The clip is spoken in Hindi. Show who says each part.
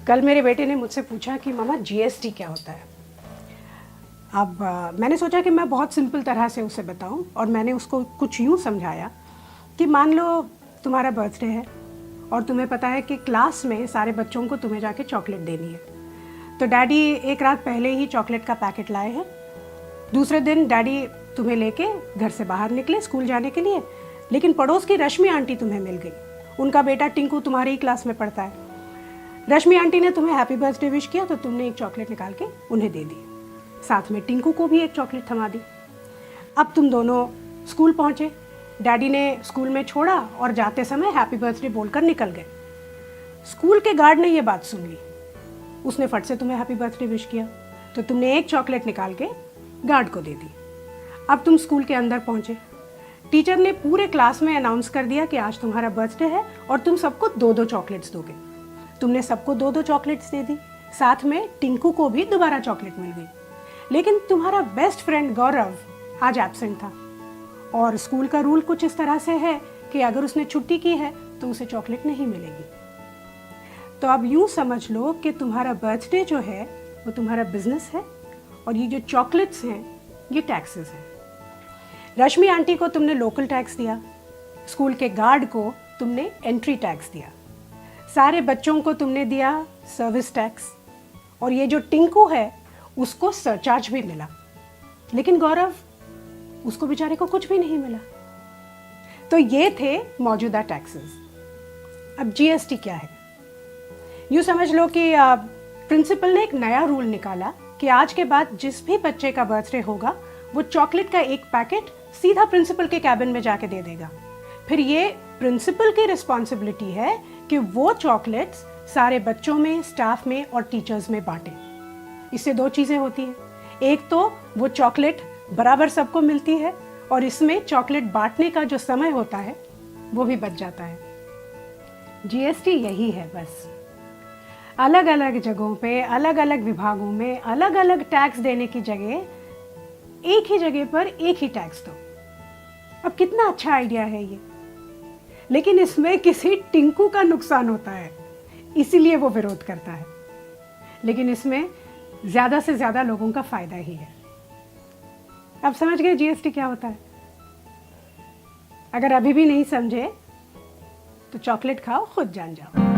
Speaker 1: कल मेरे बेटे ने मुझसे पूछा कि मामा जीएसटी क्या होता है। अब मैंने सोचा कि मैं बहुत सिंपल तरह से उसे बताऊं, और मैंने उसको कुछ यूं समझाया कि मान लो तुम्हारा बर्थडे है और तुम्हें पता है कि क्लास में सारे बच्चों को तुम्हें जाके चॉकलेट देनी है। तो डैडी एक रात पहले ही चॉकलेट का पैकेट लाए हैं। दूसरे दिन डैडी तुम्हें लेके घर से बाहर निकले स्कूल जाने के लिए, लेकिन पड़ोस की रश्मि आंटी तुम्हें मिल गई। उनका बेटा टिंकू तुम्हारी ही क्लास में पढ़ता है। रश्मि आंटी ने तुम्हें हैप्पी बर्थडे विश किया तो तुमने एक चॉकलेट निकाल के उन्हें दे दी, साथ में टिंकू को भी एक चॉकलेट थमा दी। अब तुम दोनों स्कूल पहुंचे, डैडी ने स्कूल में छोड़ा और जाते समय हैप्पी बर्थडे बोलकर निकल गए। स्कूल के गार्ड ने ये बात सुन ली, उसने फट से तुम्हें हैप्पी बर्थडे विश किया तो तुमने एक चॉकलेट निकाल के गार्ड को दे दी। अब तुम स्कूल के अंदर पहुंचे, टीचर ने पूरे क्लास में अनाउंस कर दिया कि आज तुम्हारा बर्थडे है और तुम सबको 2-2 चॉकलेट्स दोगे। तुमने सबको 2-2 चॉकलेट्स दे दी, साथ में टिंकू को भी दोबारा चॉकलेट मिल गई। लेकिन तुम्हारा बेस्ट फ्रेंड गौरव आज एब्सेंट था और स्कूल का रूल कुछ इस तरह से है कि अगर उसने छुट्टी की है तो उसे चॉकलेट नहीं मिलेगी। तो अब यूं समझ लो कि तुम्हारा बर्थडे जो है वो तुम्हारा बिजनेस है और ये जो चॉकलेट्स हैं ये टैक्सेस हैं। रश्मि आंटी को तुमने लोकल टैक्स दिया, स्कूल के गार्ड को तुमने एंट्री टैक्स दिया, सारे बच्चों को तुमने दिया सर्विस टैक्स, और ये जो टिंकू है उसको सरचार्ज भी मिला। लेकिन गौरव, उसको बेचारे को कुछ भी नहीं मिला। तो ये थे मौजूदा टैक्सेस। अब जीएसटी क्या है? यूँ समझ लो कि प्रिंसिपल ने एक नया रूल निकाला कि आज के बाद जिस भी बच्चे का बर्थडे होगा वो चॉकलेट का एक पैकेट सीधा प्रिंसिपल के कैबिन में जाके दे देगा। फिर ये प्रिंसिपल की रिस्पॉन्सिबिलिटी है कि वो चॉकलेट्स सारे बच्चों में, स्टाफ में और टीचर्स में बांटे। इससे 2 चीज़ें होती हैं, एक तो वो चॉकलेट बराबर सबको मिलती है और इसमें चॉकलेट बांटने का जो समय होता है वो भी बच जाता है। जीएसटी यही है बस, अलग अलग जगहों पे, अलग अलग विभागों में अलग अलग टैक्स देने की जगह एक ही जगह पर एक ही टैक्स दो। अब कितना अच्छा आइडिया है ये, लेकिन इसमें किसी टिंकू का नुकसान होता है इसीलिए वो विरोध करता है, लेकिन इसमें ज़्यादा से ज़्यादा लोगों का फायदा ही है। अब समझ गए जीएसटी क्या होता है? अगर अभी भी नहीं समझे तो चॉकलेट खाओ, खुद जान जाओ।